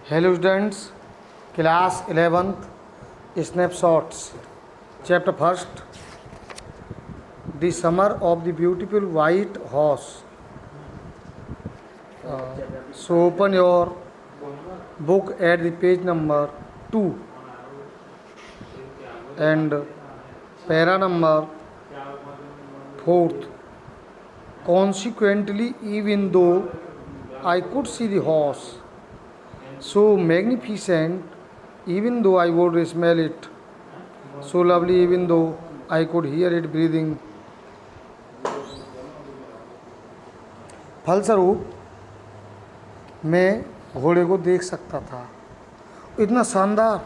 Hello students, class 11th, snapshots. Chapter first, the summer of the beautiful white horse. So open your book at the page number 2 and para number 4th. Consequently, even though I could see the horse so magnificent, even though I would smell it, so lovely, even though I could hear it breathing. फलस्वरूप मैं घोड़े को देख सकता था, इतना शानदार,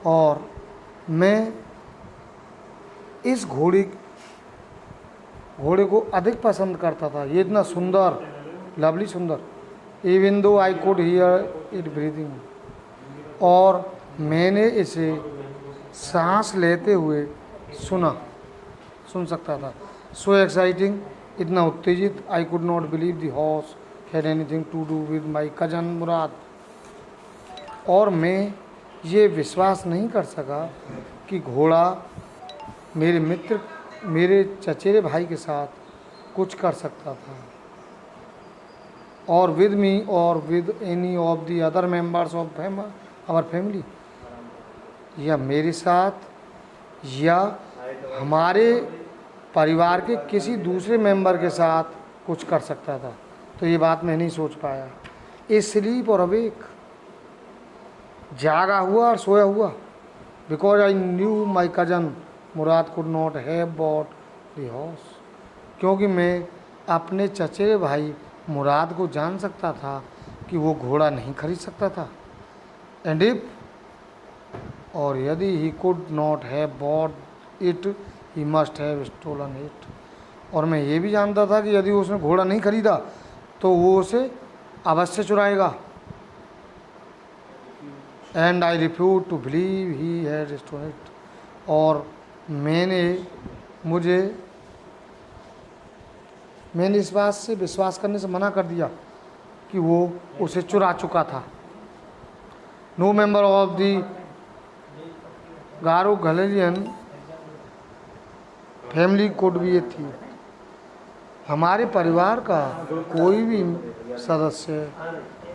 और मैं इस घोड़े को अधिक पसंद करता था। ये इतना सुंदर, लवली सुंदर, even though I could hear it breathing, और मैंने इसे सांस लेते हुए सुन सकता था। सो एक्साइटिंग, इतना उत्तेजित, I could not believe the horse had anything to do with my cousin Murad, और मैं ये विश्वास नहीं कर सका कि घोड़ा मेरे मित्र, मेरे चचेरे भाई के साथ कुछ कर सकता था, और विद मी और with any of the other members of our family, या मेरे साथ या हमारे परिवार के किसी दूसरे मेंबर के साथ कुछ कर सकता था। तो ये बात मैं नहीं सोच पाया। ए स्लीप और अवेक, जागा हुआ और सोया हुआ, because I knew my cousin Murad could not have bought the horse, क्योंकि मैं अपने चचेरे भाई मुराद को जान सकता था कि वो घोड़ा नहीं खरीद सकता था। एंड इफ, और यदि he could not have bought it, he must have stolen it, और मैं ये भी जानता था कि यदि उसने घोड़ा नहीं खरीदा तो वो उसे अवश्य चुराएगा। And I refuse to believe he had stolen it, और मैंने इस बात से विश्वास करने से मना कर दिया कि वो उसे चुरा चुका था। No member of the Garoghlanian family could भी थी, हमारे परिवार का कोई भी सदस्य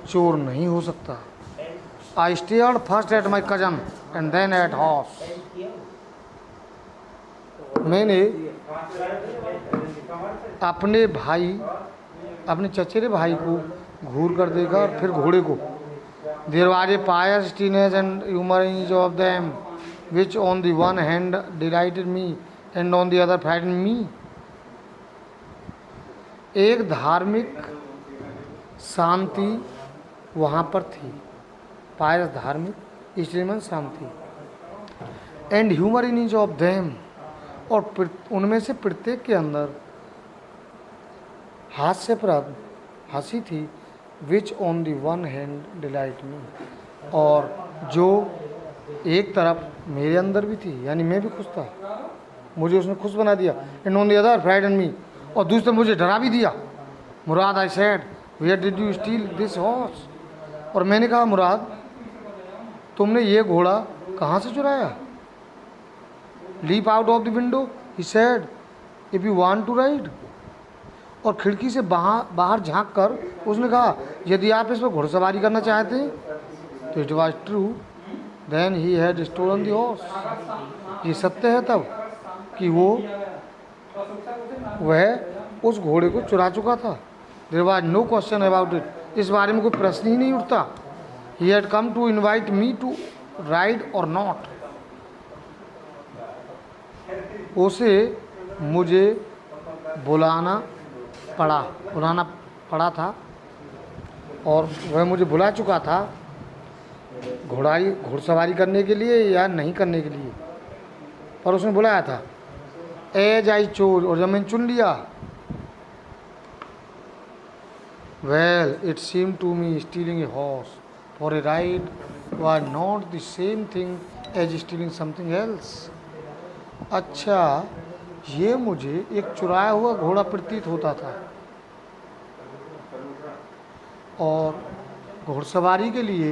चोर नहीं हो सकता। I stared first at my cousin and then at horse, मैंने अपने चचेरे भाई को घूर कर देखा और फिर घोड़े को। There was a pious teenage and humour in of them which on the one hand delighted me and on the other frightened me. एक धार्मिक शांति वहाँ पर थी, पायस धार्मिक, इसलिए मन शांति, and humour in each of them, और उनमें से प्रत्येक के अंदर हास्यप्रद हंसी थी, which on the one hand delight me, और जो एक तरफ मेरे अंदर भी थी, यानी मैं भी खुश था, मुझे उसने खुश बना दिया। And on the other frightened me, और दूसरे मुझे डरा भी दिया। Murad, I said, where did you steal this horse, और मैंने कहा, मुराद, तुमने ये घोड़ा कहाँ से चुराया? Leap out of the window, he said, if you want to ride, और खिड़की से बाहर झांक कर उसने कहा, यदि आप इस पर घुड़सवारी करना चाहते हैं। तो it was true, then he had stolen the horse, ये सत्य है तब कि वह उस घोड़े को चुरा चुका था। There was no question about it, इस बारे में कोई प्रश्न ही नहीं उठता। He had come to invite me to ride और नॉट, उसे मुझे बुलाना पड़ा था, और वह मुझे बुला चुका था घुड़सवारी करने के लिए या नहीं करने के लिए, पर उसने बुलाया था। एज आई चोज, और जब मैंने चुन लिया, well it seem to me stealing a horse for a ride was not the same thing as stealing something else. अच्छा, ये मुझे एक चुराया हुआ घोड़ा प्रतीत होता था, और घुड़सवारी के लिए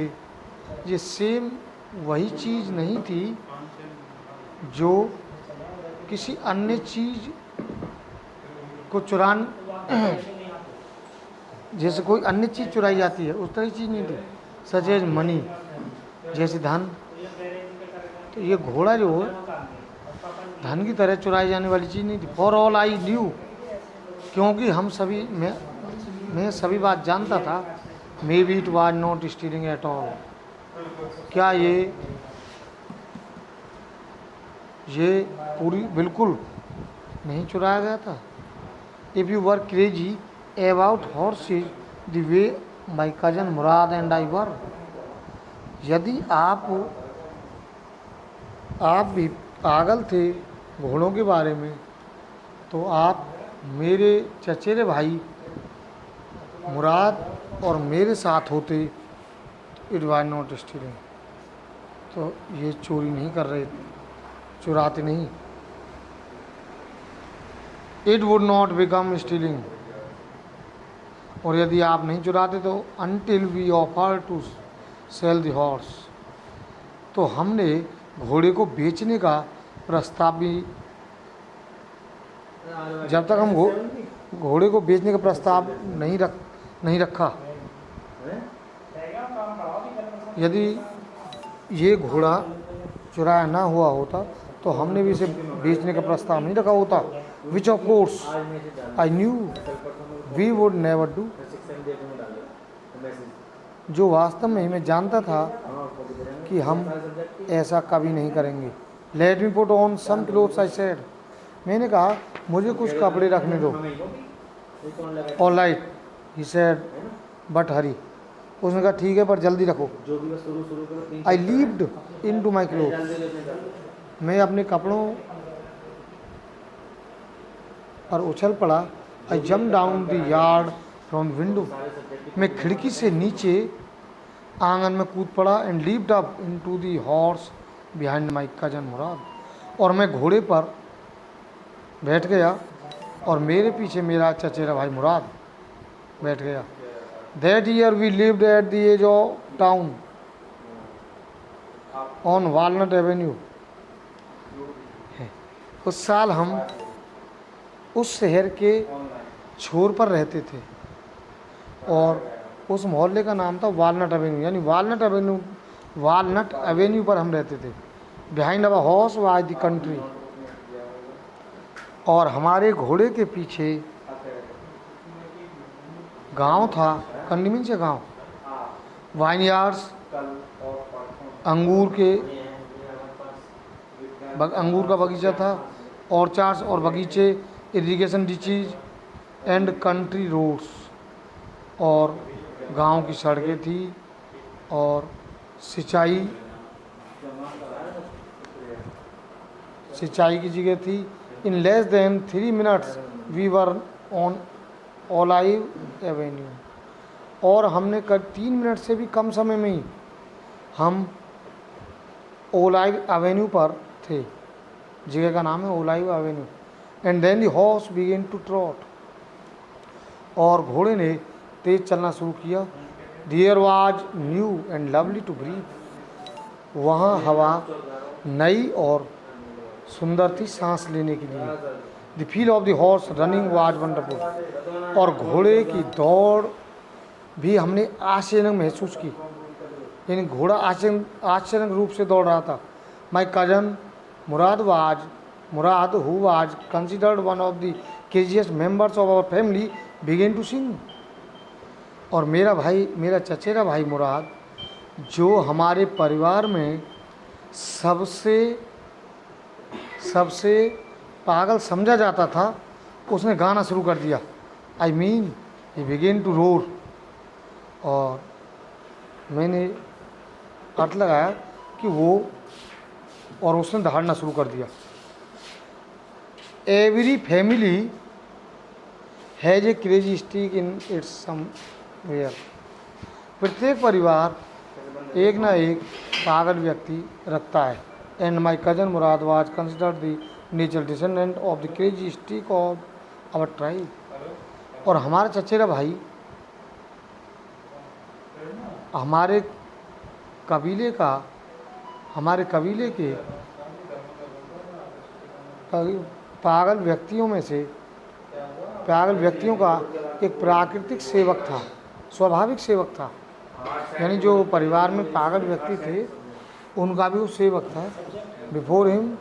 ये सेम वही चीज़ नहीं थी जो किसी अन्य चीज़ को चुरान जैसे कोई अन्य चीज़ चुराई जाती है उस तरह की चीज़ नहीं थी, सच एज मनी, जैसे धन। तो ये घोड़ा जो है धन की तरह चुराई जाने वाली चीज़ नहीं थी। फॉर ऑल आई न्यू, क्योंकि हम सभी मैं सभी बात जानता था। Maybe it was not stealing at all, क्या ये पूरी बिल्कुल नहीं चुराया गया था। If you were crazy about horses the way my cousin Murad and I were, यदि आप भी पागल थे घोड़ों के बारे में तो आप मेरे चचेरे भाई मुराद और मेरे साथ होते, इट वाज नॉट स्टीलिंग, तो ये चोरी नहीं कर रहे, चुराते नहीं। It would not become stealing, और यदि आप नहीं चुराते तो until we offer to sell the horse, तो हमने घोड़े को बेचने का प्रस्ताव भी, जब तक हम घोड़े को बेचने का प्रस्ताव नहीं रखा, यदि ये घोड़ा चुराया ना हुआ होता तो हमने भी इसे बेचने का प्रस्ताव नहीं रखा होता। Which of course I knew we would never do, जो वास्तव में मैं जानता था कि हम ऐसा कभी नहीं करेंगे। Let me put on some clothes I said, मैंने कहा मुझे कुछ कपड़े रखने दो। All right he said but hurry, उसने कहा ठीक है पर जल्दी रखो। I leaped into my cloth, मैं अपने कपड़ों पर उछल पड़ा। I jump down the yard from window, मैं खिड़की से नीचे आंगन में कूद पड़ा। And leaped up into the horse behind my cousin Murad, और मैं घोड़े पर बैठ गया और मेरे पीछे मेरा चचेरा भाई मुराद बैठ गया। That year we lived at the edge of town on Walnut Avenue, उस साल हम उस शहर के छोर पर रहते थे और उस मोहल्ले का नाम था वालनट एवेन्यू, यानी वालनट एवेन्यू पर हम रहते थे। Behind our house was the country, और हमारे घोड़े के पीछे गांव था। कंडीमिन से गांव, वाइनयार्ड्स, अंगूर का बगीचा था, ऑर्चार्ड्स और बगीचे, इरिगेशन डिचीज एंड कंट्री रोड्स, और गांव की सड़कें थी और सिंचाई की जगह थी। In less than 3 minutes we were on Olive Avenue, और हमने 3 मिनट से भी कम समय में ही हम ओलाइव एवेन्यू पर थे। जगह का नाम है Olive Avenue. And then the horse began to trot, और घोड़े ने तेज चलना शुरू किया। The air was new and lovely to breathe, वहाँ हवा नई और सुंदर थी सांस लेने के लिए। The feel of the horse running was wonderful, और घोड़े की दौड़ भी हमने आश्चर्यजनक महसूस की, यानी घोड़ा आश्चर्यजनक रूप से दौड़ रहा था। My cousin Murad who was considered one of the craziest members of our family began to sing, और मेरा चचेरा भाई मुराद, जो हमारे परिवार में सबसे पागल समझा जाता था, उसने गाना शुरू कर दिया। I mean he began to roar, और मैंने अर्थ लगाया कि उसने दहाड़ना शुरू कर दिया। Every family has a crazy stick in its somewhere, प्रत्येक परिवार एक ना एक पागल व्यक्ति रखता है। And my cousin Murad was considered the natural descendant of the crazy stick of our tribe, और हमारा चचेरा भाई हमारे कबीले का, हमारे कबीले के पागल व्यक्तियों में से, पागल व्यक्तियों का एक प्राकृतिक सेवक था, स्वाभाविक सेवक था। यानी जो परिवार में पागल व्यक्ति थे उनका भी वो सेवक था। बिफोर हिम,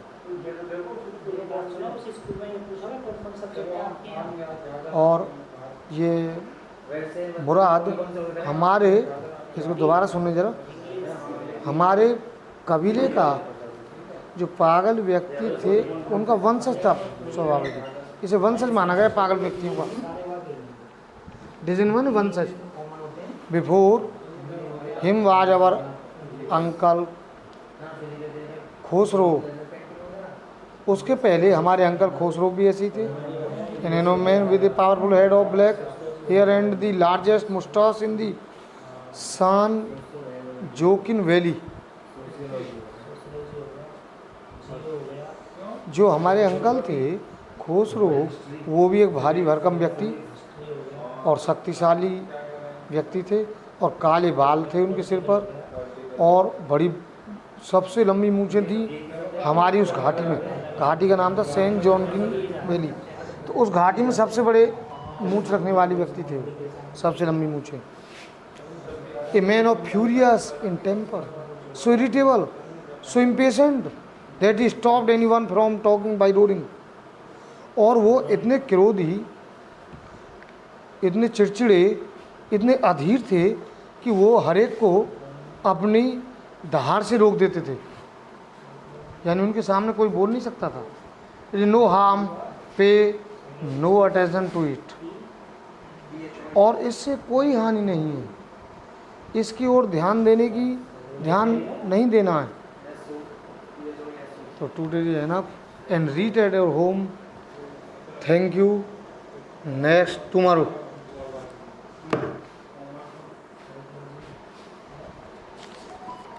और ये मुराद हमारे, इसको दोबारा सुनने जरा, हमारे कबीले का जो पागल व्यक्ति थे उनका वंशज था स्वाभाविक, इसे वंशज माना गया पागल व्यक्तियों का। डिजन वंशज। Before him was our uncle Khosrove, उसके पहले हमारे अंकल खोसरो भी ऐसे थे। An man with a powerful head of black hair and the largest moustache in the San Joaquin valley. जो हमारे अंकल थे खोसरो, वो भी एक भारी भरकम व्यक्ति और शक्तिशाली व्यक्ति थे, और काले बाल थे उनके सिर पर, और बड़ी सबसे लंबी मूछें थी हमारी उस घाटी में। घाटी का नाम था सेंट जॉन की वैली। तो उस घाटी में सबसे बड़े मूछ रखने वाले व्यक्ति थे, सबसे लंबी मूछें। A man of furious in temper, so irritable, so impatient that he stopped anyone from talking by roaring. और वो इतने क्रोधी, इतने चिड़चिड़े, इतने अधीर थे कि वो हर एक को अपनी दहाड़ से रोक देते थे। यानी उनके सामने कोई बोल नहीं सकता था। नो हार्म, पे नो अटेंशन टू इट, और इससे कोई हानि नहीं है, इसकी ओर ध्यान नहीं देना है। तो today is enough and read at your home. Thank you. Next tomorrow.